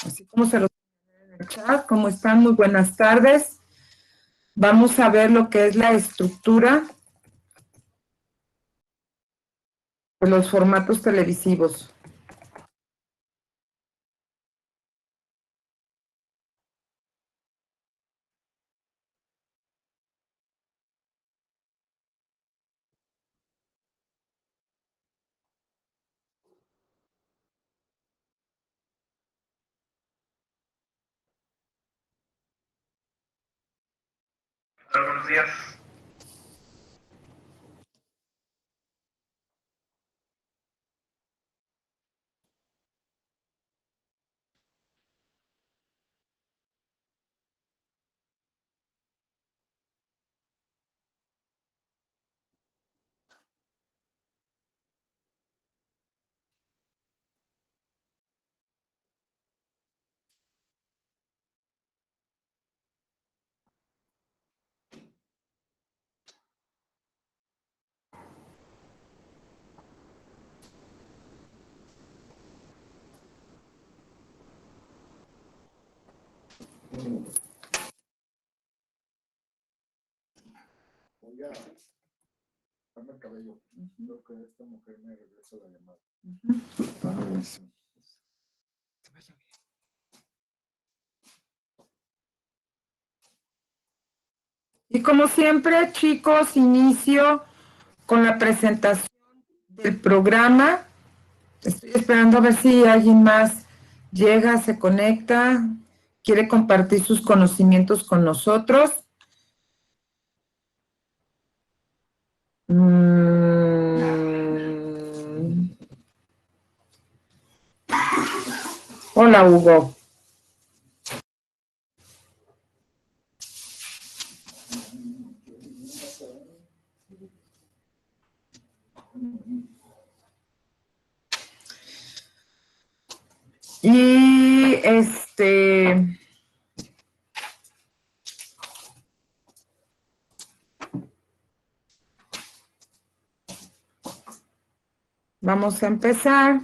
Así como se los en el chat, ¿cómo están? Muy buenas tardes. Vamos a ver lo que es la estructura de los formatos televisivos. Buenos días. Voy a darme el cabello. Creo que esta mujer me regresa la llamada. Y como siempre, chicos, inicio con la presentación del programa. Estoy esperando a ver si alguien más llega, se conecta, quiere compartir sus conocimientos con nosotros. Hola, Hugo. Y vamos a empezar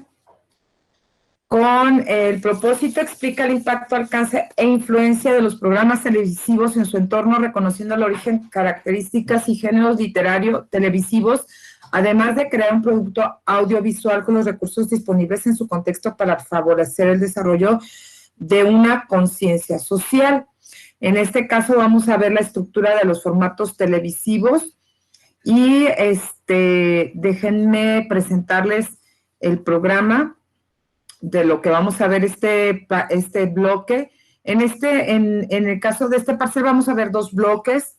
con el propósito, explica el impacto, alcance e influencia de los programas televisivos en su entorno, reconociendo el origen, características y géneros literarios televisivos, además de crear un producto audiovisual con los recursos disponibles en su contexto para favorecer el desarrollo de una conciencia social. En este caso vamos a ver la estructura de los formatos televisivos y déjenme presentarles el programa de lo que vamos a ver este bloque. En el caso de este parcial vamos a ver dos bloques.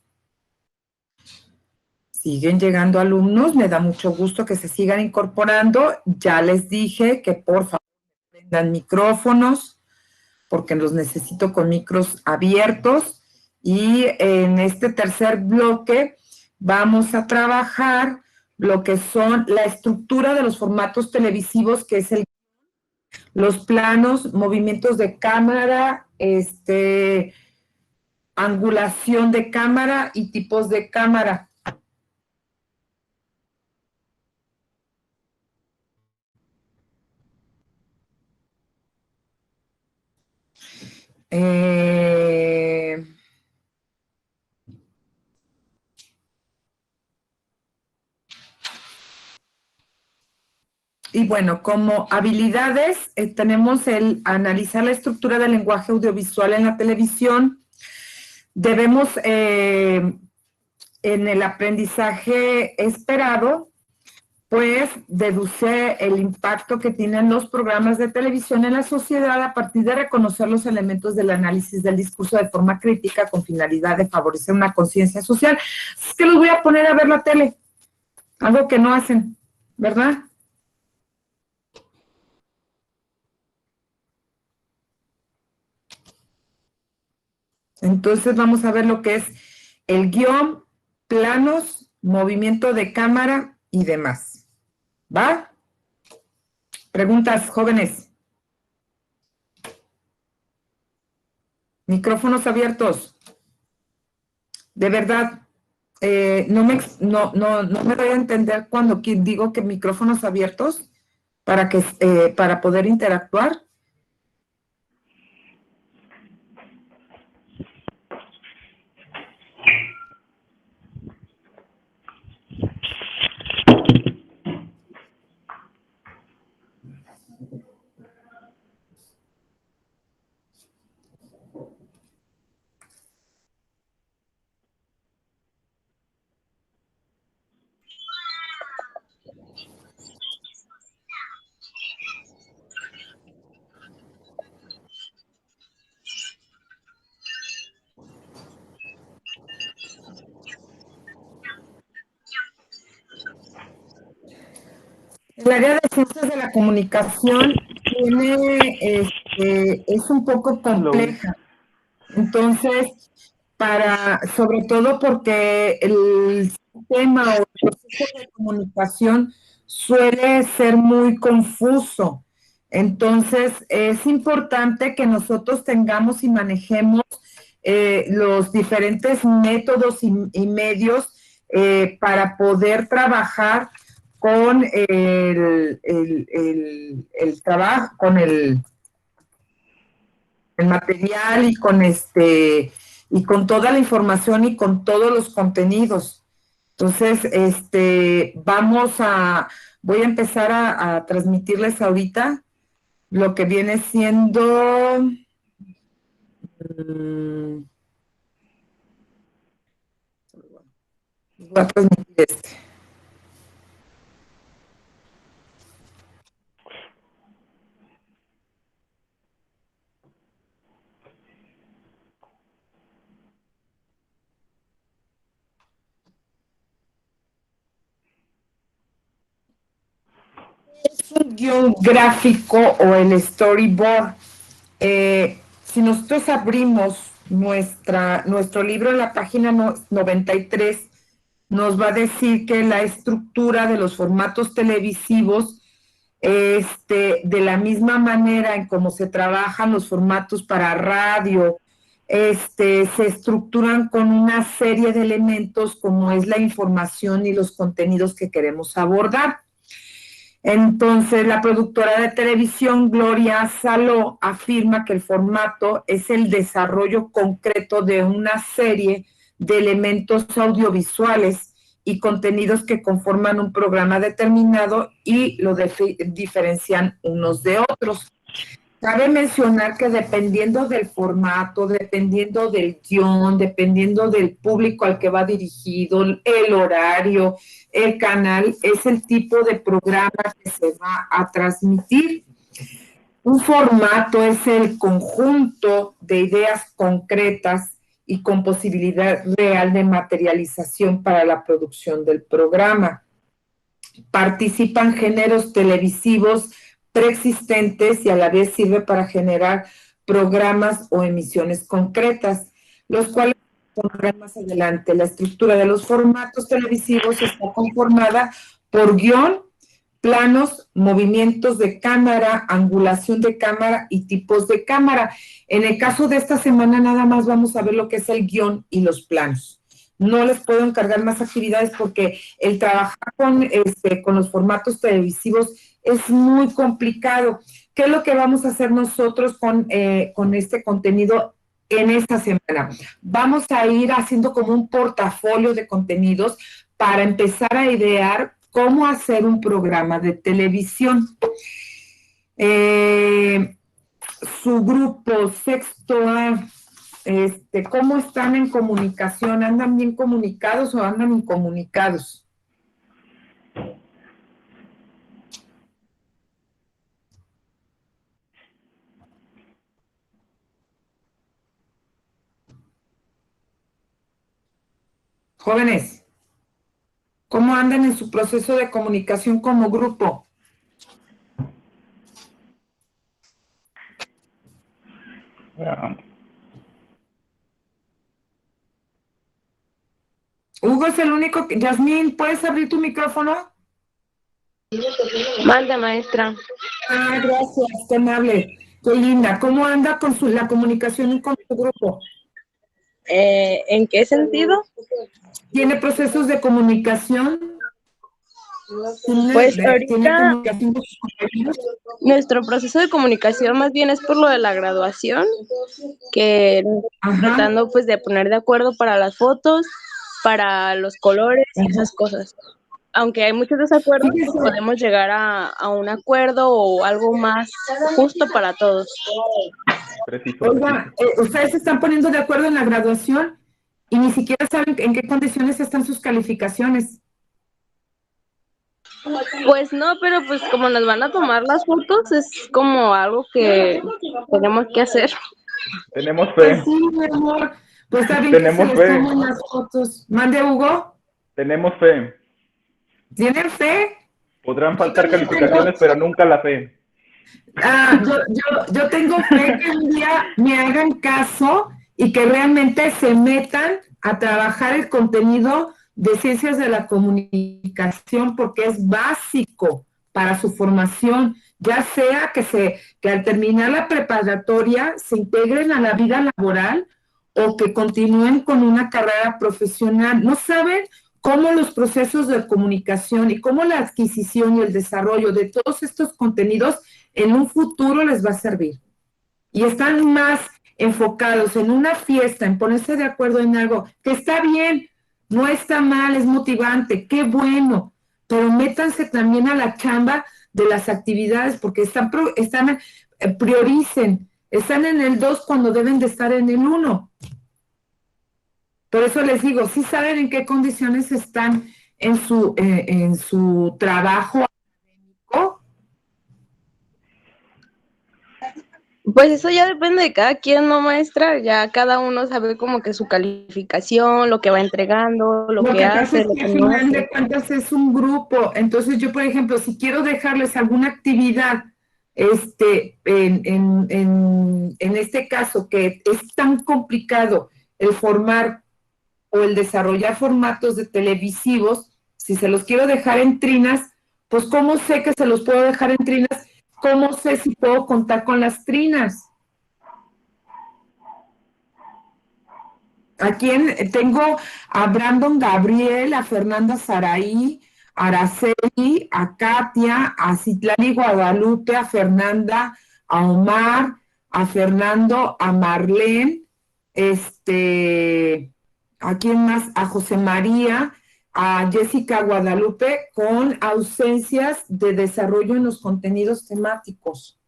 Siguen llegando alumnos, me da mucho gusto que se sigan incorporando. Ya les dije que por favor prendan micrófonos, porque los necesito con micros abiertos. Y en este tercer bloque vamos a trabajar lo que son la estructura de los formatos televisivos, que es los planos, movimientos de cámara, angulación de cámara y tipos de cámara. Y bueno, como habilidades tenemos el analizar la estructura del lenguaje audiovisual en la televisión. Debemos, en el aprendizaje esperado, pues deduce el impacto que tienen los programas de televisión en la sociedad a partir de reconocer los elementos del análisis del discurso de forma crítica con finalidad de favorecer una conciencia social. Es que los voy a poner a ver la tele, algo que no hacen, ¿verdad? Entonces vamos a ver lo que es el guión, planos, movimiento de cámara y demás. ¿Va? Preguntas, jóvenes. Micrófonos abiertos. De verdad, no me doy a entender cuando digo que micrófonos abiertos para poder interactuar. El área de ciencias de la comunicación es un poco compleja. Entonces, sobre todo porque el sistema o el proceso de comunicación suele ser muy confuso. Entonces, es importante que nosotros tengamos y manejemos los diferentes métodos y medios para poder trabajar con el trabajo, con el material y con toda la información y con todos los contenidos. Entonces, voy a empezar a transmitirles ahorita lo que viene siendo, voy a transmitir este. Es un guión gráfico o el storyboard. Si nosotros abrimos nuestro libro en la página 93, nos va a decir que la estructura de los formatos televisivos, de la misma manera en cómo se trabajan los formatos para radio, se estructuran con una serie de elementos como es la información y los contenidos que queremos abordar. Entonces, la productora de televisión, Gloria Saló, afirma que el formato es el desarrollo concreto de una serie de elementos audiovisuales y contenidos que conforman un programa determinado y lo diferencian unos de otros. Cabe mencionar que dependiendo del formato, dependiendo del guión, dependiendo del público al que va dirigido, el horario, el canal, es el tipo de programa que se va a transmitir. Un formato es el conjunto de ideas concretas y con posibilidad real de materialización para la producción del programa. Participan géneros televisivos preexistentes y a la vez sirve para generar programas o emisiones concretas, los cuales pondrán más adelante. La estructura de los formatos televisivos está conformada por guión, planos, movimientos de cámara, angulación de cámara y tipos de cámara. En el caso de esta semana nada más vamos a ver lo que es el guión y los planos. No les puedo encargar más actividades porque el trabajar con los formatos televisivos es muy complicado. ¿Qué es lo que vamos a hacer nosotros con este contenido en esta semana? Vamos a ir haciendo como un portafolio de contenidos para empezar a idear cómo hacer un programa de televisión. Su grupo sexto A, ¿cómo están en comunicación? ¿Andan bien comunicados o andan incomunicados? Jóvenes, ¿cómo andan en su proceso de comunicación como grupo? Hugo es el único que... Yasmín, ¿puedes abrir tu micrófono? Manda, maestra. Ah, gracias, qué amable. Qué linda. ¿Cómo anda con la comunicación con su grupo? ¿En qué sentido? ¿Tiene procesos de comunicación? Pues ¿Tiene ahorita comunicación con sus compañeros? nuestro proceso de comunicación más bien es por lo de la graduación, que tratando pues de poner de acuerdo para las fotos, para los colores y esas cosas. Aunque hay muchos desacuerdos, pues podemos llegar a un acuerdo o algo más justo para todos. Oiga, ustedes se están poniendo de acuerdo en la graduación y ni siquiera saben en qué condiciones están sus calificaciones. Pues no, pero pues como nos van a tomar las fotos, es como algo que tenemos que hacer. Tenemos fe. Pues sí, mi amor. Pues está bien que se les tomen las fotos. Mande, Hugo. Tenemos fe. ¿Tienen fe? Podrán faltar calificaciones, pero nunca la fe. Yo tengo fe que un día me hagan caso y que realmente se metan a trabajar el contenido de ciencias de la comunicación porque es básico para su formación, ya sea que al terminar la preparatoria se integren a la vida laboral o que continúen con una carrera profesional. No saben cómo los procesos de comunicación y cómo la adquisición y el desarrollo de todos estos contenidos en un futuro les va a servir. Y están más enfocados en una fiesta, en ponerse de acuerdo en algo, que está bien, no está mal, es motivante, qué bueno, pero métanse también a la chamba de las actividades, porque prioricen, están en el 2 cuando deben de estar en el 1. Por eso les digo, sí saben en qué condiciones están en su trabajo académico. Pues eso ya depende de cada quien, ¿no, maestra? Ya cada uno sabe como que su calificación, lo que va entregando, lo que hace, lo que al no final de hace. cuentas es un grupo. Entonces yo, por ejemplo, si quiero dejarles alguna actividad, en este caso, que es tan complicado el formar o el desarrollar formatos de televisivos, si se los quiero dejar en trinas, pues ¿cómo sé que se los puedo dejar en trinas? ¿Cómo sé si puedo contar con las trinas? Aquí tengo a Brandon Gabriel, a Fernanda Saraí, a Araceli, a Katia, a Citlali Guadalupe, a Fernanda, a Omar, a Fernando, a Marlene, ¿a quién más? A José María, a Jessica Guadalupe, con ausencias de desarrollo en los contenidos temáticos.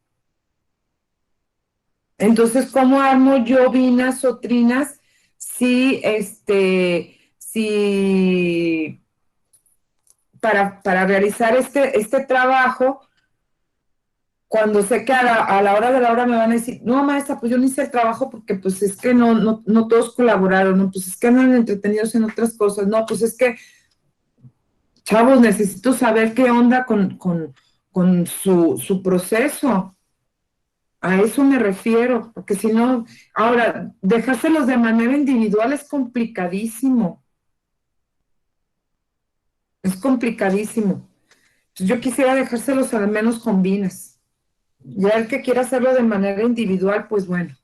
Entonces, ¿cómo armo yo vinas o trinas? Si para realizar este trabajo, cuando sé que a la hora de la hora me van a decir, no, maestra, pues yo no hice el trabajo porque pues es que no todos colaboraron, no, pues es que andan entretenidos en otras cosas, no, pues es que, chavos, necesito saber qué onda con su proceso. A eso me refiero, porque si no, ahora, dejárselos de manera individual es complicadísimo. Es complicadísimo. Yo quisiera dejárselos al menos con vinas. Ya el que quiera hacerlo de manera individual, pues bueno.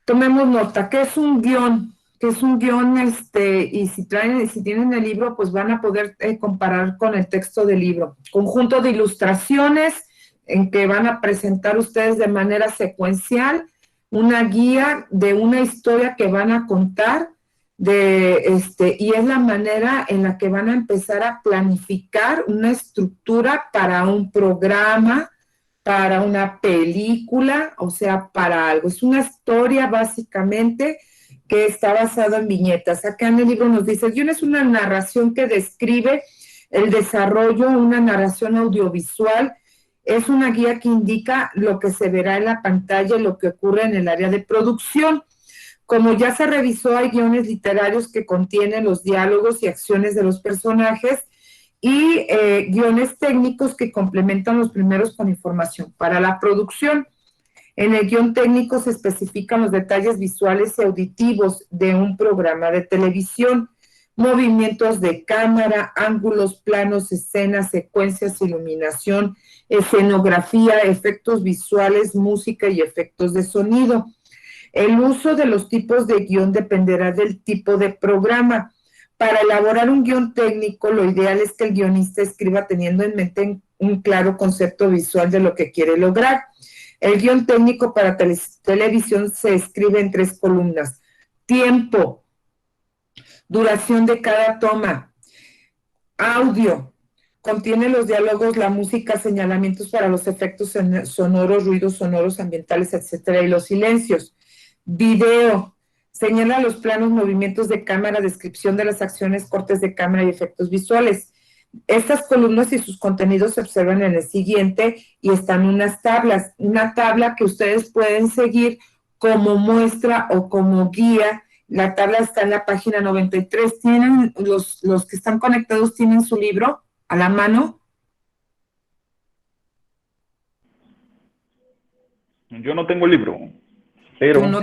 Tomemos nota. ¿Qué es un guión? ¿Qué es un guión? Y si tienen el libro, pues van a poder comparar con el texto del libro. Conjunto de ilustraciones en que van a presentar ustedes de manera secuencial una guía de una historia que van a contar y es la manera en la que van a empezar a planificar una estructura para un programa, para una película, o sea, para algo. Es una historia básicamente que está basada en viñetas. Acá en el libro nos dice, el guión es una narración que describe el desarrollo, una narración audiovisual, es una guía que indica lo que se verá en la pantalla y lo que ocurre en el área de producción. Como ya se revisó, hay guiones literarios que contienen los diálogos y acciones de los personajes y guiones técnicos que complementan los primeros con información para la producción. En el guión técnico se especifican los detalles visuales y auditivos de un programa de televisión, movimientos de cámara, ángulos, planos, escenas, secuencias, iluminación, escenografía, efectos visuales, música y efectos de sonido. El uso de los tipos de guión dependerá del tipo de programa. Para elaborar un guión técnico, lo ideal es que el guionista escriba teniendo en mente un claro concepto visual de lo que quiere lograr. El guión técnico para televisión se escribe en 3 columnas. Tiempo, duración de cada toma, audio, contiene los diálogos, la música, señalamientos para los efectos sonoros, ruidos sonoros, ambientales, etcétera, y los silencios. Video, señala los planos, movimientos de cámara, descripción de las acciones, cortes de cámara y efectos visuales. Estas columnas y sus contenidos se observan en el siguiente y están unas tablas, una tabla que ustedes pueden seguir como muestra o como guía. La tabla está en la página 93. ¿Tienen los que están conectados tienen su libro? a la mano. Yo no tengo el libro, Tú pero, no.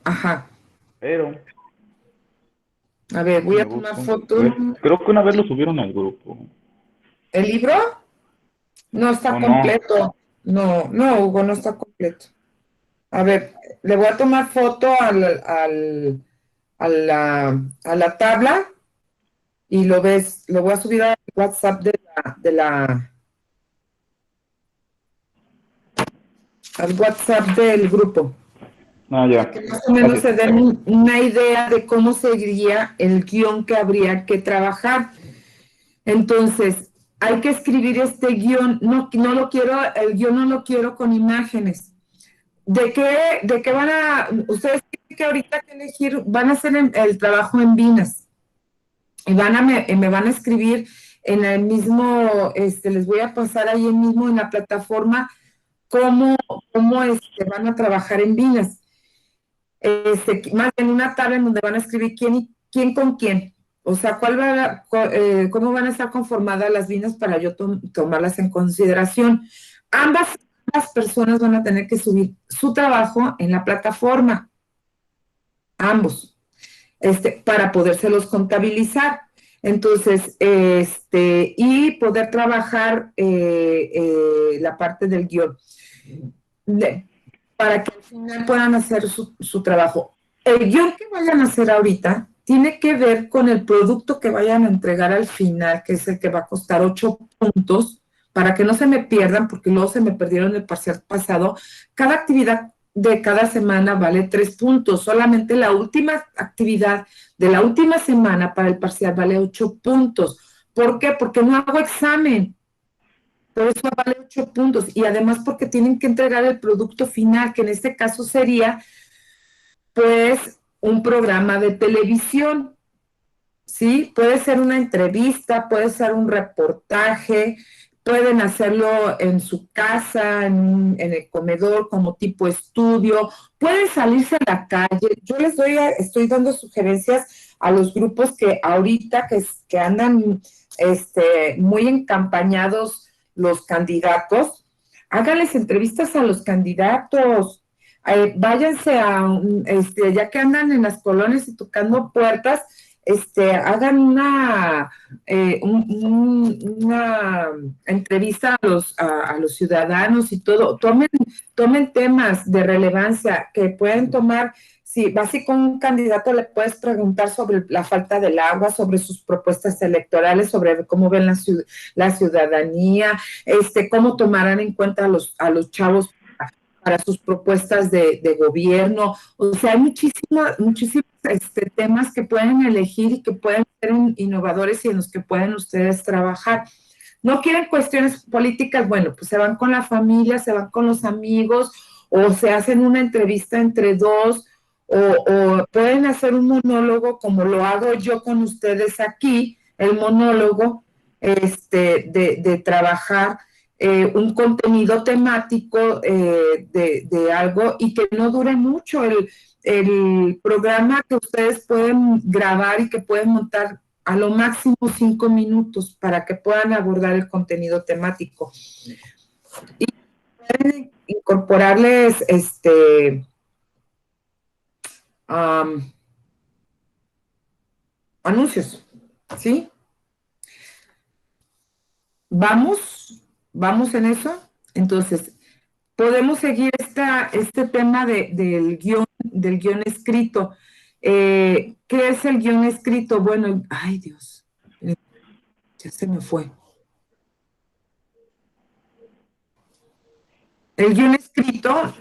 Ajá. pero, A ver, voy me a tomar gusta. foto. Creo que una vez lo subieron al grupo. ¿El libro? No está ¿O no? completo. No, no, Hugo, no está completo. A ver, le voy a tomar foto a la tabla y lo ves, lo voy a subir al WhatsApp al WhatsApp del grupo, Ah, para ya. que más o menos Gracias. se den una idea de cómo seguiría el guión que habría que trabajar. Entonces, hay que escribir este guión, no lo quiero, el guión no lo quiero con imágenes. ¿De qué van a, ustedes tienen que ahorita que elegir, van a hacer el trabajo en Vinas y me van a escribir en el mismo, les voy a pasar ahí mismo en la plataforma cómo van a trabajar en Vinas. Más en una tabla en donde van a escribir quién con quién. O sea, cómo van a estar conformadas las vinas para yo tomarlas en consideración. Ambas personas van a tener que subir su trabajo en la plataforma, ambos, para podérselos contabilizar. Entonces, y poder trabajar la parte del guión. Para que al final puedan hacer su trabajo. El guión que vayan a hacer ahorita tiene que ver con el producto que vayan a entregar al final, que es el que va a costar 8 puntos, para que no se me pierdan, porque luego se me perdieron el parcial pasado. Cada actividad de cada semana vale 3 puntos. Solamente la última actividad de la última semana para el parcial vale 8 puntos. ¿Por qué? Porque no hago examen. Por eso vale 8 puntos. Y además porque tienen que entregar el producto final, que en este caso sería, pues, un programa de televisión. ¿Sí? Puede ser una entrevista, puede ser un reportaje, pueden hacerlo en su casa, en el comedor, como tipo estudio, pueden salirse a la calle. Yo estoy dando sugerencias a los grupos que ahorita que andan muy encampañados los candidatos, háganles entrevistas a los candidatos. Váyanse ya que andan en las colonias y tocando puertas, hagan una entrevista a los ciudadanos y todo, tomen temas de relevancia que pueden tomar. Si vas con un candidato, le puedes preguntar sobre la falta del agua, sobre sus propuestas electorales, sobre cómo ven la ciudadanía, cómo tomarán en cuenta a los chavos para sus propuestas de gobierno. O sea, hay muchísimos temas que pueden elegir y que pueden ser innovadores y en los que pueden ustedes trabajar. ¿No quieren cuestiones políticas? Bueno, pues se van con la familia, se van con los amigos, o se hacen una entrevista entre dos, o pueden hacer un monólogo como lo hago yo con ustedes aquí, el monólogo de trabajar un contenido temático de algo y que no dure mucho. El programa que ustedes pueden grabar y que pueden montar a lo máximo 5 minutos para que puedan abordar el contenido temático. Y pueden incorporarles anuncios, ¿sí? Vamos en eso. Entonces, podemos seguir este tema del guión escrito. ¿Qué es el guión escrito? Bueno, ay Dios, ya se me fue. El guión escrito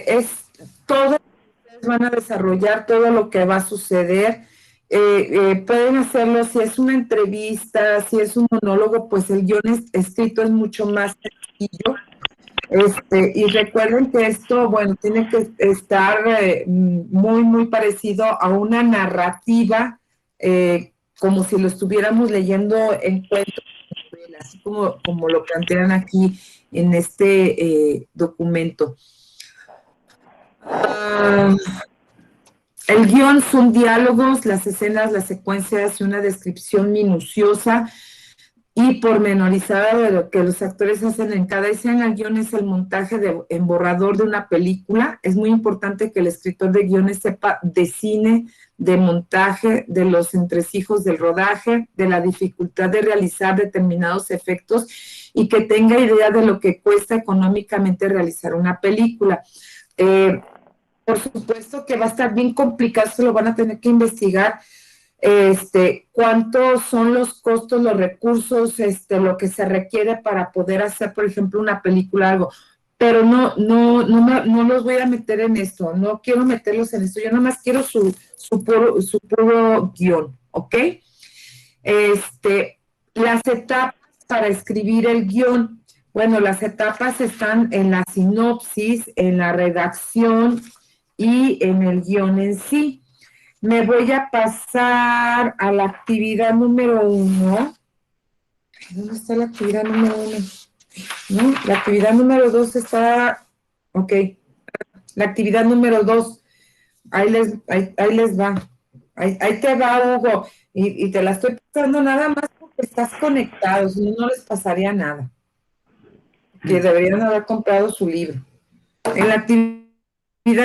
es todo, ustedes van a desarrollar todo lo que va a suceder. Pueden hacerlo si es una entrevista, si es un monólogo, pues el guión escrito es mucho más sencillo. Y recuerden que esto, bueno, tiene que estar muy, muy parecido a una narrativa, como si lo estuviéramos leyendo en cuentos, así como lo plantean aquí en este documento. El guión son diálogos, las escenas, las secuencias y una descripción minuciosa y pormenorizada de lo que los actores hacen en cada escena. El guión es el montaje en borrador de una película. Es muy importante que el escritor de guiones sepa de cine, de montaje, de los entresijos del rodaje, de la dificultad de realizar determinados efectos y que tenga idea de lo que cuesta económicamente realizar una película. Por supuesto que va a estar bien complicado, se lo van a tener que investigar. Cuántos son los costos, los recursos, lo que se requiere para poder hacer, por ejemplo, una película, algo. Pero no los voy a meter en esto, no quiero meterlos en esto, yo nada más quiero su puro guión, ¿ok? Las etapas para escribir el guión, bueno, las etapas están en la sinopsis, en la redacción y en el guión en sí. Me voy a pasar a la actividad número 1. ¿Dónde está la actividad número 1? ¿No? La actividad número 2 está... Ok. La actividad número 2. Ahí les va. Ahí te va, Hugo. Y te la estoy pasando nada más porque estás conectado. Si no, no les pasaría nada. Que deberían haber comprado su libro. En la actividad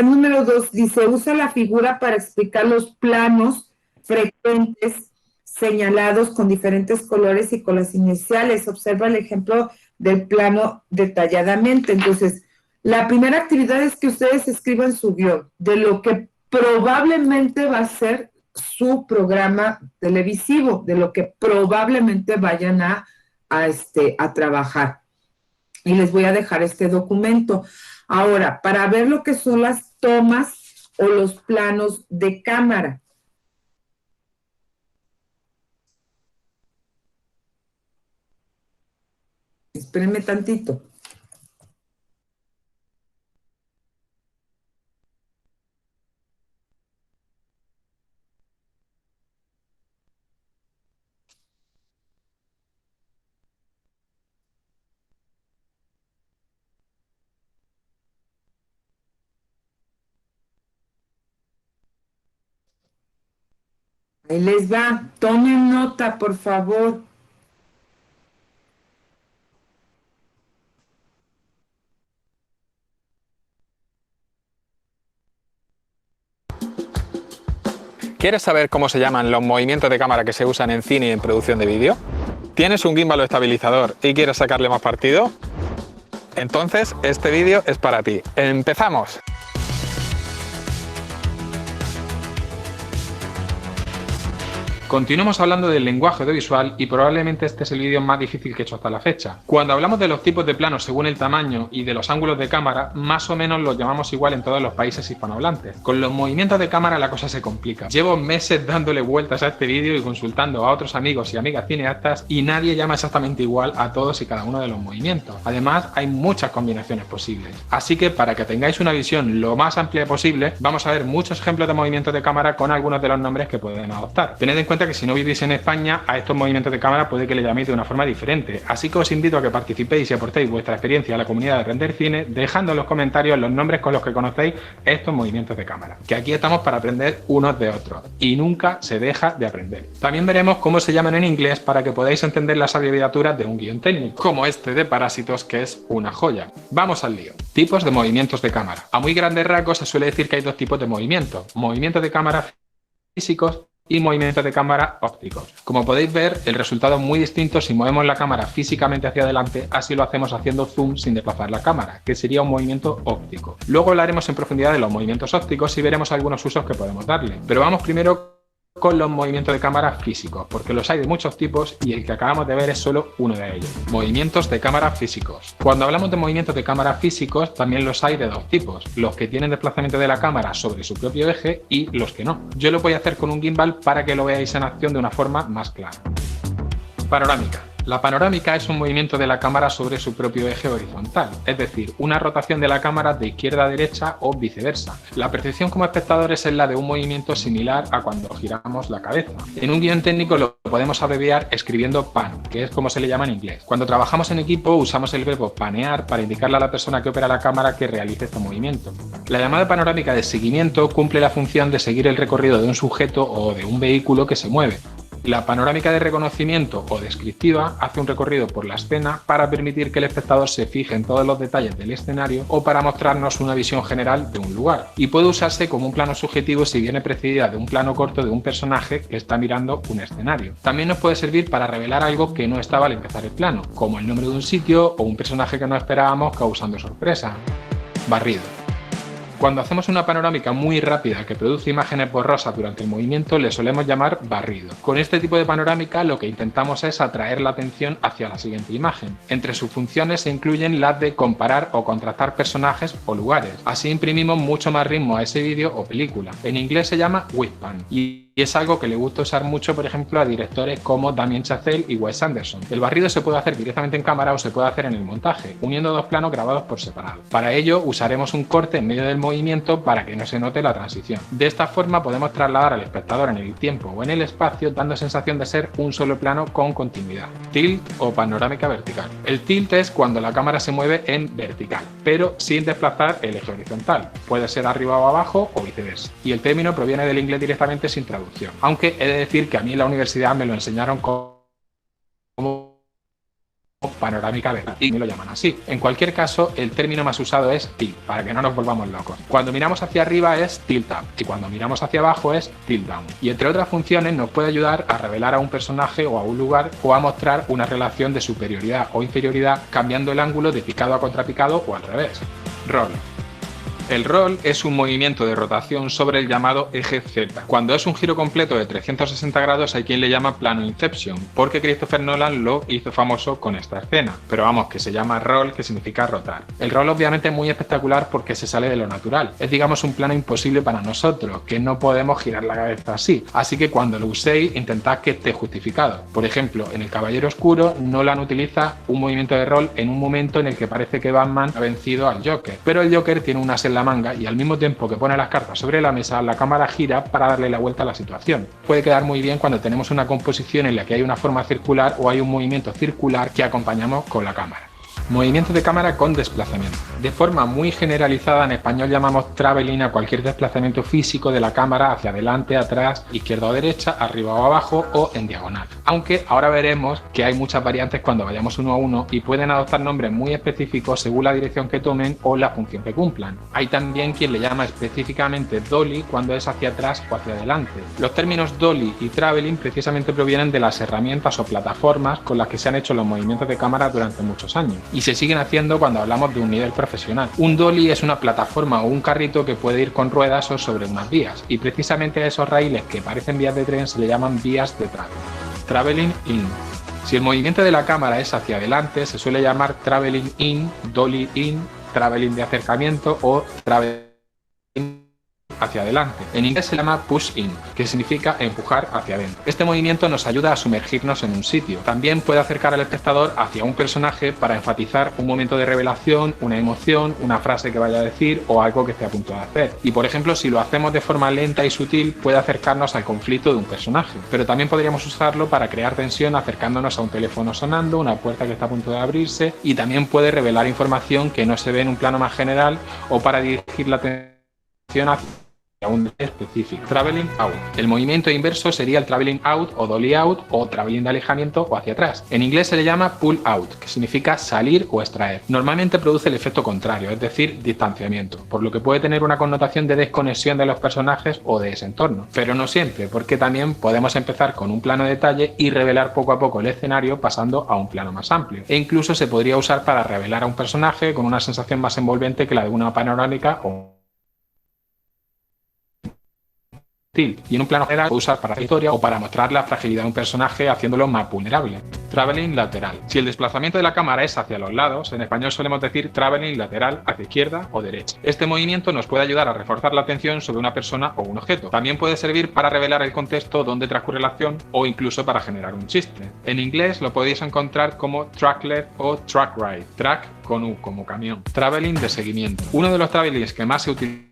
número 2 dice, usa la figura para explicar los planos frecuentes señalados con diferentes colores y con las iniciales. Observa el ejemplo del plano detalladamente. Entonces, la primera actividad es que ustedes escriban su guión de lo que probablemente va a ser su programa televisivo, de lo que probablemente vayan a trabajar. Y les voy a dejar este documento. Ahora, para ver lo que son las tomas o los planos de cámara. Espérenme tantito. Ahí les va. Tomen nota, por favor. ¿Quieres saber cómo se llaman los movimientos de cámara que se usan en cine y en producción de vídeo? ¿Tienes un gimbal o estabilizador y quieres sacarle más partido? Entonces, este vídeo es para ti. ¡Empezamos! Continuamos hablando del lenguaje audiovisual y probablemente este es el vídeo más difícil que he hecho hasta la fecha. Cuando hablamos de los tipos de planos según el tamaño y de los ángulos de cámara, más o menos los llamamos igual en todos los países hispanohablantes. Con los movimientos de cámara la cosa se complica. Llevo meses dándole vueltas a este vídeo y consultando a otros amigos y amigas cineastas y nadie llama exactamente igual a todos y cada uno de los movimientos. Además, hay muchas combinaciones posibles. Así que para que tengáis una visión lo más amplia posible, vamos a ver muchos ejemplos de movimientos de cámara con algunos de los nombres que pueden adoptar. Tened en cuenta que si no vivís en España, a estos movimientos de cámara puede que le llaméis de una forma diferente, así que os invito a que participéis y aportéis vuestra experiencia a la comunidad de Aprender Cine, dejando en los comentarios los nombres con los que conocéis estos movimientos de cámara, que aquí estamos para aprender unos de otros, y nunca se deja de aprender. También veremos cómo se llaman en inglés para que podáis entender las abreviaturas de un guión técnico, como este de Parásitos, que es una joya. Vamos al lío. Tipos de movimientos de cámara. A muy grandes rasgos se suele decir que hay dos tipos de movimientos de cámara físicos y movimientos de cámara ópticos. Como podéis ver, el resultado es muy distinto si movemos la cámara físicamente hacia adelante, así lo hacemos haciendo zoom sin desplazar la cámara, que sería un movimiento óptico. Luego hablaremos en profundidad de los movimientos ópticos y veremos algunos usos que podemos darle. Pero vamos primero con los movimientos de cámara físicos, porque los hay de muchos tipos y el que acabamos de ver es solo uno de ellos. Movimientos de cámara físicos. Cuando hablamos de movimientos de cámara físicos, también los hay de dos tipos, los que tienen desplazamiento de la cámara sobre su propio eje y los que no. Yo lo voy a hacer con un gimbal para que lo veáis en acción de una forma más clara. Panorámica. La panorámica es un movimiento de la cámara sobre su propio eje horizontal, es decir, una rotación de la cámara de izquierda a derecha o viceversa. La percepción como espectadores es la de un movimiento similar a cuando giramos la cabeza. En un guión técnico lo podemos abreviar escribiendo pan, que es como se le llama en inglés. Cuando trabajamos en equipo usamos el verbo panear para indicarle a la persona que opera la cámara que realice este movimiento. La llamada panorámica de seguimiento cumple la función de seguir el recorrido de un sujeto o de un vehículo que se mueve. La panorámica de reconocimiento o descriptiva hace un recorrido por la escena para permitir que el espectador se fije en todos los detalles del escenario o para mostrarnos una visión general de un lugar, y puede usarse como un plano subjetivo si viene precedida de un plano corto de un personaje que está mirando un escenario. También nos puede servir para revelar algo que no estaba al empezar el plano, como el nombre de un sitio o un personaje que no esperábamos causando sorpresa. Barrido. Cuando hacemos una panorámica muy rápida que produce imágenes borrosas durante el movimiento, le solemos llamar barrido. Con este tipo de panorámica lo que intentamos es atraer la atención hacia la siguiente imagen. Entre sus funciones se incluyen las de comparar o contrastar personajes o lugares. Así imprimimos mucho más ritmo a ese vídeo o película. En inglés se llama whip-pan y es algo que le gusta usar mucho, por ejemplo, a directores como Damien Chazelle y Wes Anderson. El barrido se puede hacer directamente en cámara o se puede hacer en el montaje, uniendo dos planos grabados por separado. Para ello usaremos un corte en medio del movimiento para que no se note la transición. De esta forma podemos trasladar al espectador en el tiempo o en el espacio, dando sensación de ser un solo plano con continuidad. Tilt o panorámica vertical. El tilt es cuando la cámara se mueve en vertical, pero sin desplazar el eje horizontal. Puede ser arriba o abajo o viceversa. Y el término proviene del inglés directamente sin traducción. Aunque he de decir que a mí en la universidad me lo enseñaron como panorámica vertical y me lo llaman así. En cualquier caso, el término más usado es tilt, para que no nos volvamos locos. Cuando miramos hacia arriba es tilt up y cuando miramos hacia abajo es tilt down. Y entre otras funciones nos puede ayudar a revelar a un personaje o a un lugar o a mostrar una relación de superioridad o inferioridad cambiando el ángulo de picado a contrapicado o al revés. Roll. El roll es un movimiento de rotación sobre el llamado eje Z. Cuando es un giro completo de 360 grados hay quien le llama plano Inception, porque Christopher Nolan lo hizo famoso con esta escena. Pero vamos, que se llama roll, que significa rotar. El roll obviamente es muy espectacular porque se sale de lo natural. Es, digamos, un plano imposible para nosotros, que no podemos girar la cabeza así. Así que cuando lo uséis, intentad que esté justificado. Por ejemplo, en El Caballero Oscuro, Nolan utiliza un movimiento de roll en un momento en el que parece que Batman ha vencido al Joker, pero el Joker tiene un as en la manga y al mismo tiempo que pone las cartas sobre la mesa, la cámara gira para darle la vuelta a la situación. Puede quedar muy bien cuando tenemos una composición en la que hay una forma circular o hay un movimiento circular que acompañamos con la cámara. Movimientos de cámara con desplazamiento. De forma muy generalizada, en español llamamos traveling a cualquier desplazamiento físico de la cámara hacia adelante, atrás, izquierda o derecha, arriba o abajo o en diagonal. Aunque ahora veremos que hay muchas variantes cuando vayamos uno a uno y pueden adoptar nombres muy específicos según la dirección que tomen o la función que cumplan. Hay también quien le llama específicamente dolly cuando es hacia atrás o hacia adelante. Los términos dolly y traveling precisamente provienen de las herramientas o plataformas con las que se han hecho los movimientos de cámara durante muchos años. Y se siguen haciendo cuando hablamos de un nivel profesional. Un dolly es una plataforma o un carrito que puede ir con ruedas o sobre unas vías, y precisamente a esos raíles que parecen vías de tren se le llaman vías de travel. Traveling in. Si el movimiento de la cámara es hacia adelante, se suele llamar traveling in, dolly in, traveling de acercamiento o traveling hacia adelante. En inglés se llama push in, que significa empujar hacia adentro. Este movimiento nos ayuda a sumergirnos en un sitio. También puede acercar al espectador hacia un personaje para enfatizar un momento de revelación, una emoción, una frase que vaya a decir o algo que esté a punto de hacer. Y por ejemplo, si lo hacemos de forma lenta y sutil, puede acercarnos al conflicto de un personaje. Pero también podríamos usarlo para crear tensión acercándonos a un teléfono sonando, una puerta que está a punto de abrirse, y también puede revelar información que no se ve en un plano más general o para dirigir la atención hacia un específico. Traveling out. El movimiento inverso sería el traveling out o dolly out o traveling de alejamiento o hacia atrás. En inglés se le llama pull out, que significa salir o extraer. Normalmente produce el efecto contrario, es decir, distanciamiento, por lo que puede tener una connotación de desconexión de los personajes o de ese entorno. Pero no siempre, porque también podemos empezar con un plano de detalle y revelar poco a poco el escenario pasando a un plano más amplio. E incluso se podría usar para revelar a un personaje con una sensación más envolvente que la de una panorámica o y en un plano general puede usar para la historia o para mostrar la fragilidad de un personaje haciéndolo más vulnerable. Traveling lateral. Si el desplazamiento de la cámara es hacia los lados, en español solemos decir traveling lateral hacia izquierda o derecha. Este movimiento nos puede ayudar a reforzar la atención sobre una persona o un objeto. También puede servir para revelar el contexto donde transcurre la acción o incluso para generar un chiste. En inglés lo podéis encontrar como tracklet o track ride. Track con U como camión. Traveling de seguimiento. Uno de los travelings que más se utiliza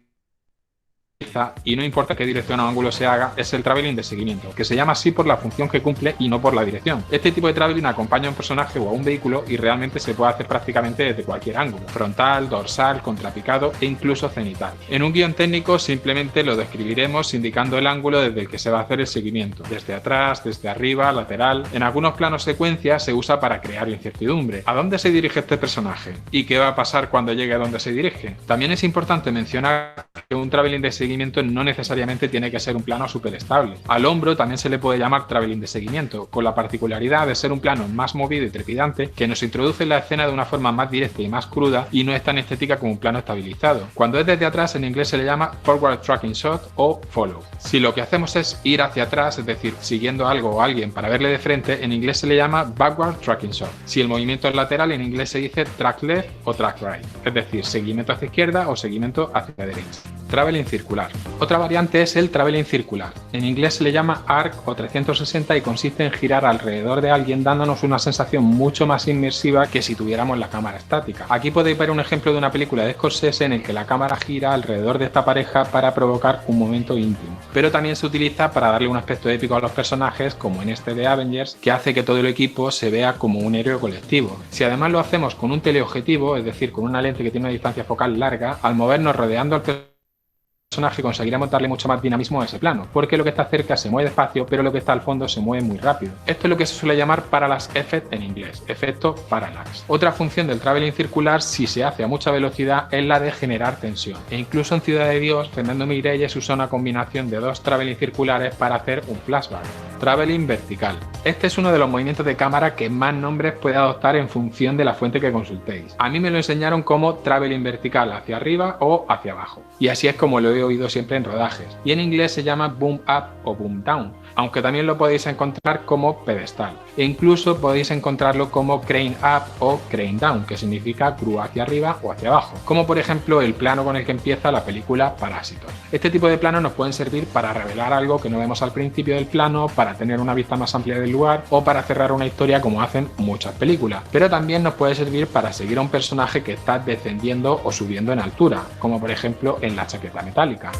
utiliza, y no importa qué dirección o ángulo se haga, es el traveling de seguimiento, que se llama así por la función que cumple y no por la dirección. Este tipo de traveling acompaña a un personaje o a un vehículo y realmente se puede hacer prácticamente desde cualquier ángulo: frontal, dorsal, contrapicado e incluso cenital. En un guión técnico simplemente lo describiremos indicando el ángulo desde el que se va a hacer el seguimiento: desde atrás, desde arriba, lateral. En algunos planos secuencia se usa para crear incertidumbre. ¿A dónde se dirige este personaje? ¿Y qué va a pasar cuando llegue a donde se dirige? También es importante mencionar que un traveling de seguimiento no necesariamente tiene que ser un plano súper estable. Al hombro también se le puede llamar traveling de seguimiento, con la particularidad de ser un plano más movido y trepidante que nos introduce en la escena de una forma más directa y más cruda, y no es tan estética como un plano estabilizado. Cuando es desde atrás, en inglés se le llama forward tracking shot o follow. Si lo que hacemos es ir hacia atrás, es decir, siguiendo algo o alguien para verle de frente, en inglés se le llama backward tracking shot. Si el movimiento es lateral, en inglés se dice track left o track right, es decir, seguimiento hacia izquierda o seguimiento hacia derecha. Traveling circular. Otra variante es el traveling circular. En inglés se le llama arc o 360 y consiste en girar alrededor de alguien, dándonos una sensación mucho más inmersiva que si tuviéramos la cámara estática. Aquí podéis ver un ejemplo de una película de Scorsese en el que la cámara gira alrededor de esta pareja para provocar un momento íntimo. Pero también se utiliza para darle un aspecto épico a los personajes, como en este de Avengers, que hace que todo el equipo se vea como un héroe colectivo. Si además lo hacemos con un teleobjetivo, es decir, con una lente que tiene una distancia focal larga, al movernos rodeando al personaje conseguiremos darle mucho más dinamismo a ese plano, porque lo que está cerca se mueve despacio, pero lo que está al fondo se mueve muy rápido. Esto es lo que se suele llamar parallax effect en inglés, efecto parallax. Otra función del traveling circular, si se hace a mucha velocidad, es la de generar tensión. E incluso en Ciudad de Dios, Fernando Meirelles usa una combinación de dos traveling circulares para hacer un flashback. Traveling vertical. Este es uno de los movimientos de cámara que más nombres puede adoptar en función de la fuente que consultéis. A mí me lo enseñaron como traveling vertical hacia arriba o hacia abajo, y así es como lo he oído siempre en rodajes. Y en inglés se llama boom up o boom down, aunque también lo podéis encontrar como pedestal, e incluso podéis encontrarlo como crane up o crane down, que significa grúa hacia arriba o hacia abajo, como por ejemplo el plano con el que empieza la película Parásitos. Este tipo de planos nos pueden servir para revelar algo que no vemos al principio del plano, para tener una vista más amplia del lugar o para cerrar una historia, como hacen muchas películas, pero también nos puede servir para seguir a un personaje que está descendiendo o subiendo en altura, como por ejemplo en La chaqueta metálica.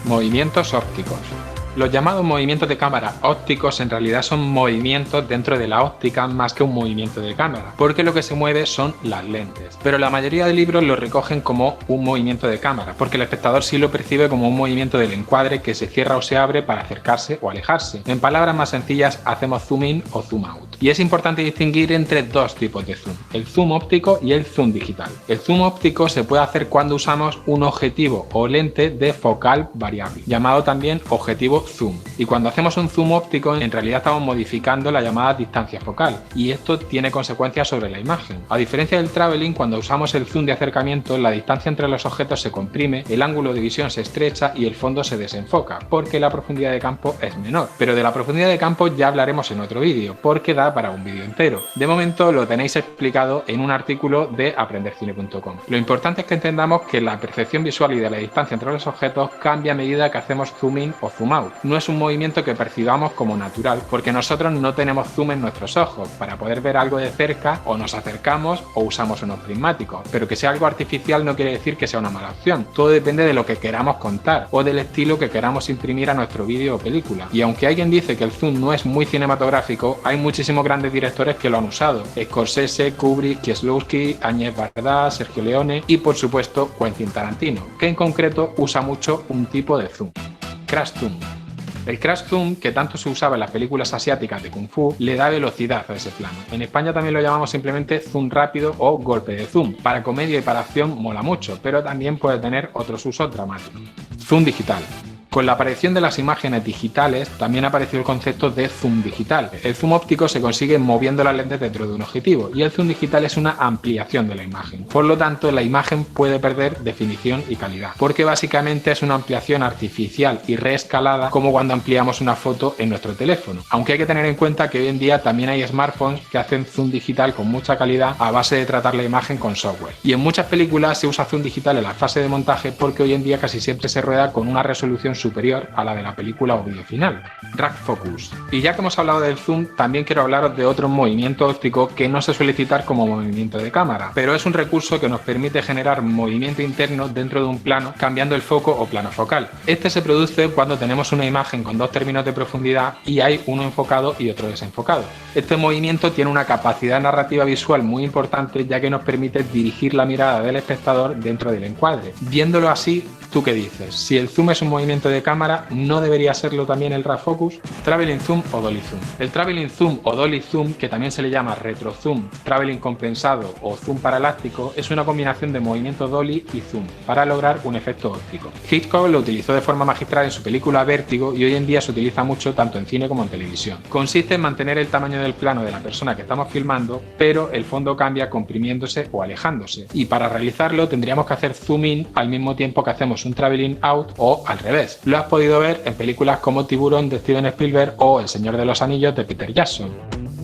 Movimientos ópticos. Los llamados movimientos de cámara ópticos en realidad son movimientos dentro de la óptica más que un movimiento de cámara, porque lo que se mueve son las lentes. Pero la mayoría de libros lo recogen como un movimiento de cámara, porque el espectador sí lo percibe como un movimiento del encuadre que se cierra o se abre para acercarse o alejarse. En palabras más sencillas, hacemos zoom in o zoom out. Y es importante distinguir entre dos tipos de zoom: el zoom óptico y el zoom digital. El zoom óptico se puede hacer cuando usamos un objetivo o lente de focal variable, llamado también objetivo zoom, y cuando hacemos un zoom óptico en realidad estamos modificando la llamada distancia focal, y esto tiene consecuencias sobre la imagen. A diferencia del traveling, cuando usamos el zoom de acercamiento, la distancia entre los objetos se comprime, el ángulo de visión se estrecha y el fondo se desenfoca, porque la profundidad de campo es menor. Pero de la profundidad de campo ya hablaremos en otro vídeo, porque da para un vídeo entero. De momento lo tenéis explicado en un artículo de aprendercine.com. Lo importante es que entendamos que la percepción visual y de la distancia entre los objetos cambia a medida que hacemos zoom in o zoom out. No es un movimiento que percibamos como natural, porque nosotros no tenemos zoom en nuestros ojos. Para poder ver algo de cerca, o nos acercamos o usamos unos prismáticos, pero que sea algo artificial no quiere decir que sea una mala opción. Todo depende de lo que queramos contar o del estilo que queramos imprimir a nuestro vídeo o película. Y aunque alguien dice que el zoom no es muy cinematográfico, hay muchísimos grandes directores que lo han usado: Scorsese, Kubrick, Kieslowski, Agnès Varda, Sergio Leone y por supuesto Quentin Tarantino, que en concreto usa mucho un tipo de zoom: crash zoom. El crash zoom, que tanto se usaba en las películas asiáticas de Kung Fu, le da velocidad a ese plano. En España también lo llamamos simplemente zoom rápido o golpe de zoom. Para comedia y para acción mola mucho, pero también puede tener otros usos dramáticos. Zoom digital. Con la aparición de las imágenes digitales también apareció el concepto de zoom digital. El zoom óptico se consigue moviendo las lentes dentro de un objetivo y el zoom digital es una ampliación de la imagen. Por lo tanto, la imagen puede perder definición y calidad, porque básicamente es una ampliación artificial y reescalada, como cuando ampliamos una foto en nuestro teléfono. Aunque hay que tener en cuenta que hoy en día también hay smartphones que hacen zoom digital con mucha calidad a base de tratar la imagen con software. Y en muchas películas se usa zoom digital en la fase de montaje porque hoy en día casi siempre se rueda con una resolución superior a la de la película o vídeo final, Rack Focus. Y ya que hemos hablado del zoom, también quiero hablaros de otro movimiento óptico que no se suele citar como movimiento de cámara, pero es un recurso que nos permite generar movimiento interno dentro de un plano cambiando el foco o plano focal. Este se produce cuando tenemos una imagen con dos términos de profundidad y hay uno enfocado y otro desenfocado. Este movimiento tiene una capacidad narrativa visual muy importante, ya que nos permite dirigir la mirada del espectador dentro del encuadre. Viéndolo así, ¿tú qué dices? Si el zoom es un movimiento de cámara, ¿no debería serlo también el rack focus? Traveling zoom o dolly zoom. El traveling zoom o dolly zoom, que también se le llama retro zoom, traveling compensado o zoom paraláctico, es una combinación de movimiento dolly y zoom para lograr un efecto óptico. Hitchcock lo utilizó de forma magistral en su película Vértigo y hoy en día se utiliza mucho tanto en cine como en televisión. Consiste en mantener el tamaño del plano de la persona que estamos filmando, pero el fondo cambia comprimiéndose o alejándose. Y para realizarlo tendríamos que hacer zoom in al mismo tiempo que hacemos un traveling out o al revés. Lo has podido ver en películas como Tiburón de Steven Spielberg o El Señor de los Anillos de Peter Jackson.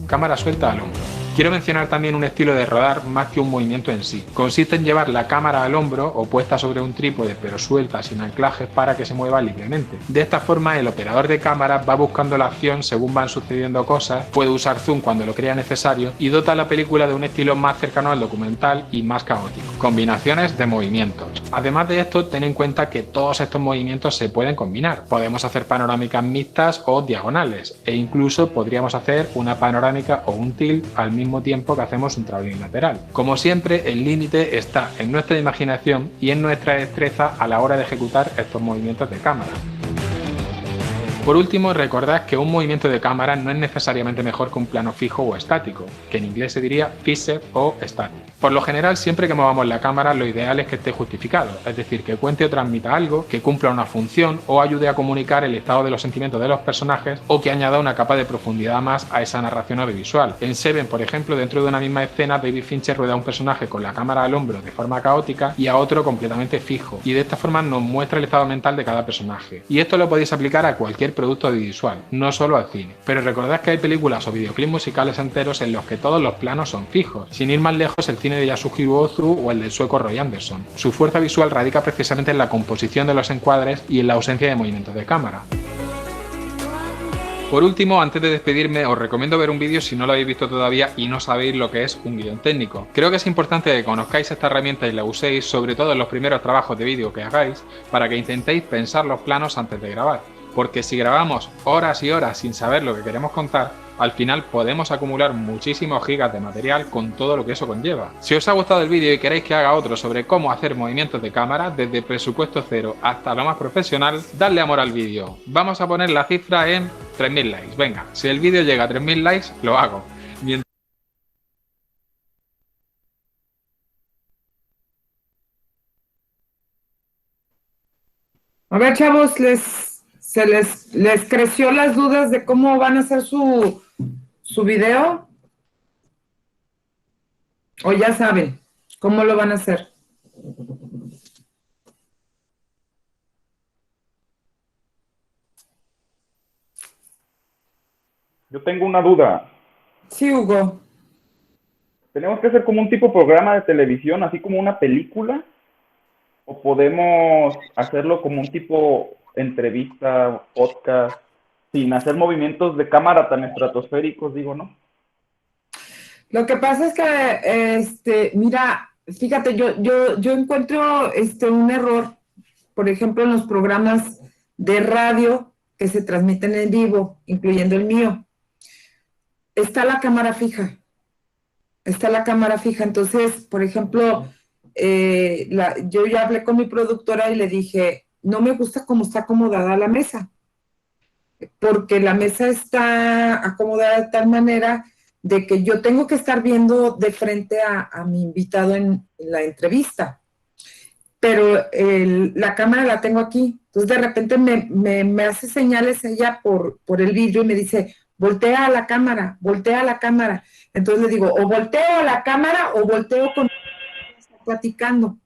Cámara suelta al hombro. Quiero mencionar también un estilo de rodar más que un movimiento en sí. Consiste en llevar la cámara al hombro o puesta sobre un trípode pero suelta sin anclajes para que se mueva libremente. De esta forma el operador de cámara va buscando la acción según van sucediendo cosas, puede usar zoom cuando lo crea necesario y dota a la película de un estilo más cercano al documental y más caótico. Combinaciones de movimientos. Además de esto, ten en cuenta que todos estos movimientos se pueden combinar. Podemos hacer panorámicas mixtas o diagonales e incluso podríamos hacer una panorámica o un tilt al mismo tiempo que hacemos un traveling lateral. Como siempre, el límite está en nuestra imaginación y en nuestra destreza a la hora de ejecutar estos movimientos de cámara. Por último, recordad que un movimiento de cámara no es necesariamente mejor que un plano fijo o estático, que en inglés se diría fixed o static. Por lo general, siempre que movamos la cámara, lo ideal es que esté justificado, es decir, que cuente o transmita algo, que cumpla una función o ayude a comunicar el estado de los sentimientos de los personajes o que añada una capa de profundidad más a esa narración audiovisual. En Seven, por ejemplo, dentro de una misma escena, David Fincher rueda a un personaje con la cámara al hombro de forma caótica y a otro completamente fijo, y de esta forma nos muestra el estado mental de cada personaje. Y esto lo podéis aplicar a cualquier producto audiovisual, no solo al cine. Pero recordad que hay películas o videoclips musicales enteros en los que todos los planos son fijos. Sin ir más lejos, el cine de Yasuhiro Ozu o el del sueco Roy Andersson. Su fuerza visual radica precisamente en la composición de los encuadres y en la ausencia de movimientos de cámara. Por último, antes de despedirme, os recomiendo ver un vídeo si no lo habéis visto todavía y no sabéis lo que es un guión técnico. Creo que es importante que conozcáis esta herramienta y la uséis, sobre todo en los primeros trabajos de vídeo que hagáis, para que intentéis pensar los planos antes de grabar. Porque si grabamos horas y horas sin saber lo que queremos contar, al final podemos acumular muchísimos gigas de material con todo lo que eso conlleva. Si os ha gustado el vídeo y queréis que haga otro sobre cómo hacer movimientos de cámara, desde presupuesto cero hasta lo más profesional, dadle amor al vídeo. Vamos a poner la cifra en 3000 likes. Venga, si el vídeo llega a 3000 likes, lo hago. A ver, chavos, les creció las dudas de cómo van a hacer su video, o ya saben cómo lo van a hacer. Yo tengo una duda. Sí, Hugo. ¿Tenemos que hacer como un tipo programa de televisión, así como una película? ¿O podemos hacerlo como un tipo entrevista, podcast, sin hacer movimientos de cámara tan estratosféricos, digo, ¿no? Lo que pasa es que, mira, fíjate, yo encuentro un error, por ejemplo, en los programas de radio que se transmiten en vivo, incluyendo el mío. Está la cámara fija. Entonces, por ejemplo, yo ya hablé con mi productora y le dije, no me gusta cómo está acomodada la mesa, porque la mesa está acomodada de tal manera de que yo tengo que estar viendo de frente a mi invitado en la entrevista, pero la cámara la tengo aquí. Entonces de repente me hace señales ella por el vidrio y me dice, voltea a la cámara. Entonces le digo, o volteo a la cámara o volteo con platicando.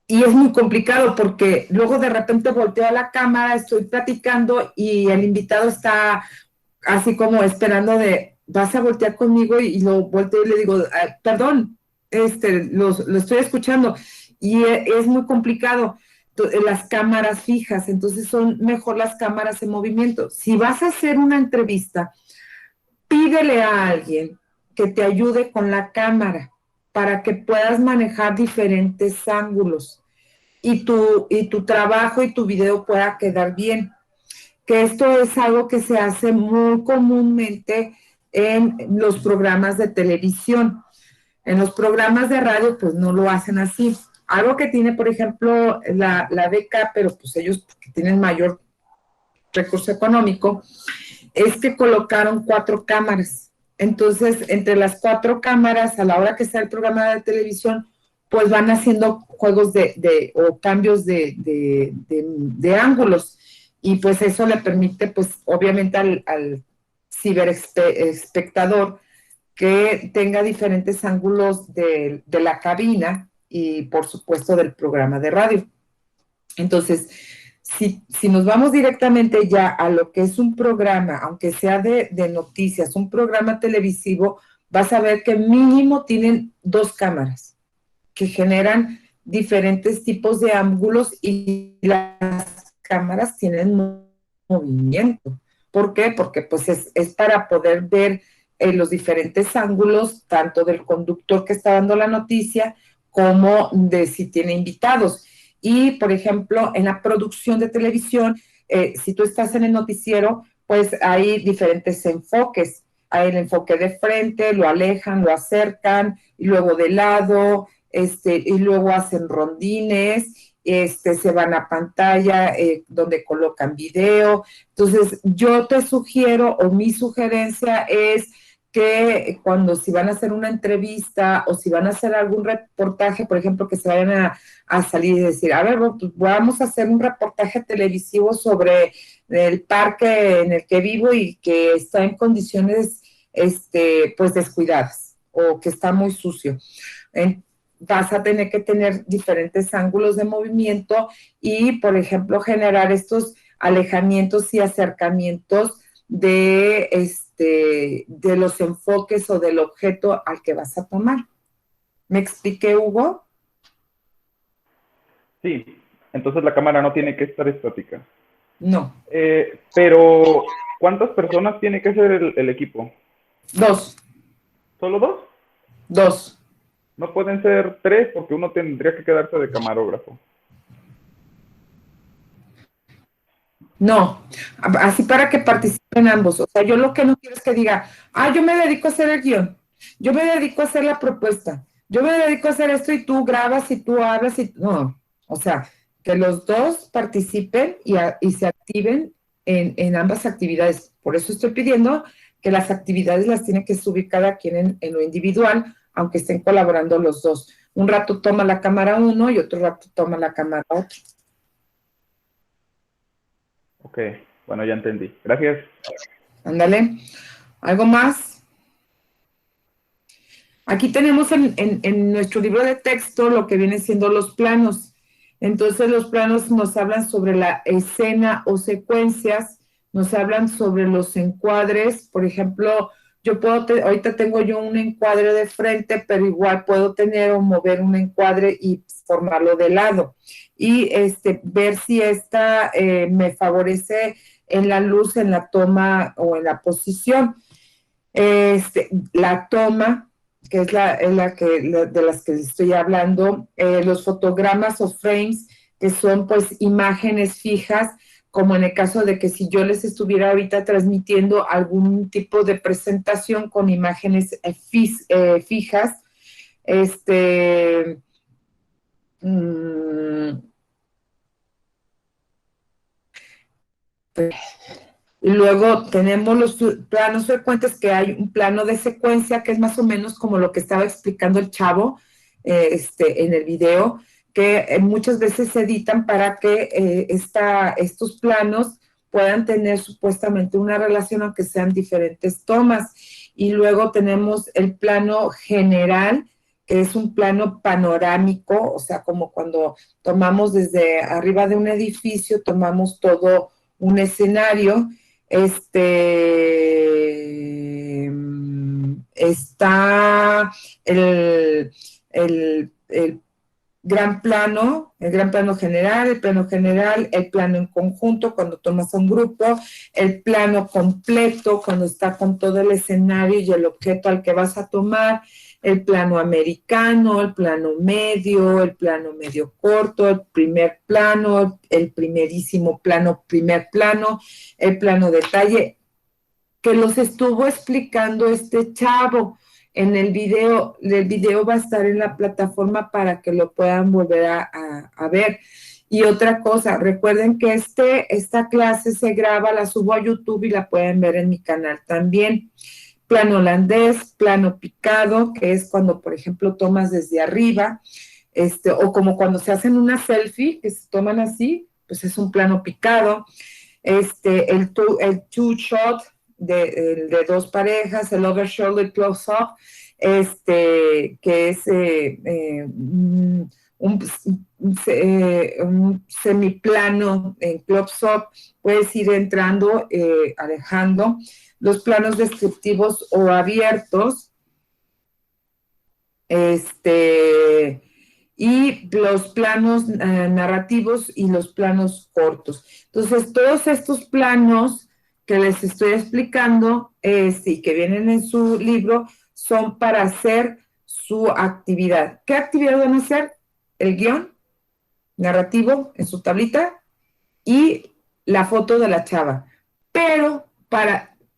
Y es muy complicado porque luego de repente volteo a la cámara, estoy platicando y el invitado está así como esperando de, vas a voltear conmigo, y lo volteo y le digo, perdón, lo estoy escuchando, y es muy complicado. las cámaras fijas, entonces son mejor las cámaras en movimiento. Si vas a hacer una entrevista, pídele a alguien que te ayude con la cámara para que puedas manejar diferentes ángulos y tu trabajo y tu video pueda quedar bien. Que esto es algo que se hace muy comúnmente en los programas de televisión. En los programas de radio, pues no lo hacen así. Algo que tiene, por ejemplo, la beca, pero pues ellos que tienen mayor recurso económico, es que colocaron 4 cámaras. Entonces, entre las 4 cámaras, a la hora que sea el programa de televisión, pues van haciendo juegos o cambios de ángulos. Y pues eso le permite, pues obviamente al ciberespectador que tenga diferentes ángulos de la cabina y por supuesto del programa de radio. Entonces, si nos vamos directamente ya a lo que es un programa, aunque sea de noticias, un programa televisivo, vas a ver que mínimo tienen 2 cámaras que generan diferentes tipos de ángulos y las cámaras tienen movimiento. ¿Por qué? Porque pues es para poder ver los diferentes ángulos, tanto del conductor que está dando la noticia, como de si tiene invitados. Y, por ejemplo, en la producción de televisión, si tú estás en el noticiero, pues hay diferentes enfoques. Hay el enfoque de frente, lo alejan, lo acercan, y luego de lado, y luego hacen rondines, se van a pantalla donde colocan video. Entonces, yo te sugiero, o mi sugerencia es que si van a hacer una entrevista o si van a hacer algún reportaje, por ejemplo, que se vayan a salir y decir, a ver, pues vamos a hacer un reportaje televisivo sobre el parque en el que vivo y que está en condiciones, pues descuidadas o que está muy sucio. Vas a tener que tener diferentes ángulos de movimiento y, por ejemplo, generar estos alejamientos y acercamientos de los enfoques o del objeto al que vas a tomar. ¿Me expliqué, Hugo? Sí, entonces la cámara no tiene que estar estática. No. Pero, ¿cuántas personas tiene que ser el equipo? 2. ¿Solo 2? 2. No pueden ser 3 porque uno tendría que quedarse de camarógrafo. No, así para que participen ambos. O sea, yo lo que no quiero es que diga, yo me dedico a hacer el guión, yo me dedico a hacer la propuesta, yo me dedico a hacer esto y tú grabas y tú hablas y no. O sea, que los dos participen y se activen en ambas actividades. Por eso estoy pidiendo que las actividades las tiene que subir cada quien en lo individual, aunque estén colaborando los dos. Un rato toma la cámara uno y otro rato toma la cámara otro. Ok, bueno, ya entendí. Gracias. Ándale. ¿Algo más? Aquí tenemos en nuestro libro de texto lo que vienen siendo los planos. Entonces, los planos nos hablan sobre la escena o secuencias, nos hablan sobre los encuadres. Por ejemplo, ahorita tengo yo un encuadre de frente, pero igual puedo tener o mover un encuadre y formarlo de lado. Y ver si esta me favorece en la luz, en la toma o en la posición. La toma, que es de las que estoy hablando, los fotogramas o frames, que son pues imágenes fijas, como en el caso de que si yo les estuviera ahorita transmitiendo algún tipo de presentación con imágenes fijas, y luego tenemos los planos frecuentes, que hay un plano de secuencia, que es más o menos como lo que estaba explicando el chavo en el video, que muchas veces se editan para que estos planos puedan tener supuestamente una relación, aunque sean diferentes tomas. Y luego tenemos el plano general, que es un plano panorámico, o sea, como cuando tomamos desde arriba de un edificio, tomamos todo un escenario. Está el gran plano, el gran plano general, el plano en conjunto cuando tomas a un grupo, el plano completo cuando está con todo el escenario y el objeto al que vas a tomar, el plano americano, el plano medio corto, el primer plano, el primerísimo plano, primer plano, el plano detalle, que los estuvo explicando este chavo en el video va a estar en la plataforma para que lo puedan volver a ver. Y otra cosa, recuerden que esta clase se graba, la subo a YouTube y la pueden ver en mi canal también. Plano holandés, plano picado, que es cuando, por ejemplo, tomas desde arriba, o como cuando se hacen una selfie, que se toman así, pues es un plano picado. El two shot de dos parejas, el over shoulder close up, que es un semiplano en close up, puedes ir entrando, alejando los planos descriptivos o abiertos, y los planos narrativos y los planos cortos. Entonces, todos estos planos que les estoy explicando y que vienen en su libro son para hacer su actividad. ¿Qué actividad van a hacer? El guión narrativo en su tablita y la foto de la chava. Pero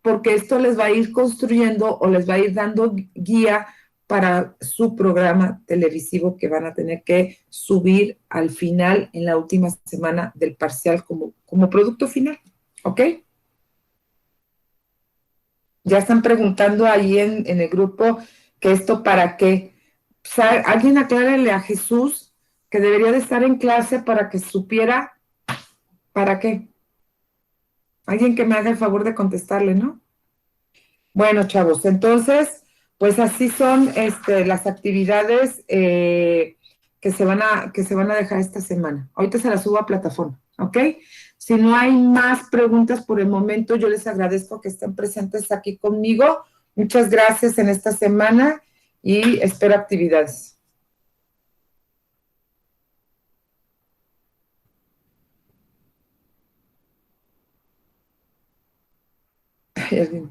porque esto les va a ir construyendo o les va a ir dando guía para su programa televisivo que van a tener que subir al final, en la última semana del parcial como producto final. ¿Ok? Ya están preguntando ahí en el grupo que esto para qué. O sea, alguien aclárele a Jesús que debería de estar en clase para que supiera para qué. Alguien que me haga el favor de contestarle, ¿no? Bueno, chavos, entonces, pues así son las actividades que se van a dejar esta semana. Ahorita se las subo a plataforma, ¿ok? Si no hay más preguntas por el momento, yo les agradezco que estén presentes aquí conmigo. Muchas gracias en esta semana y espero actividades. Ay, alguien.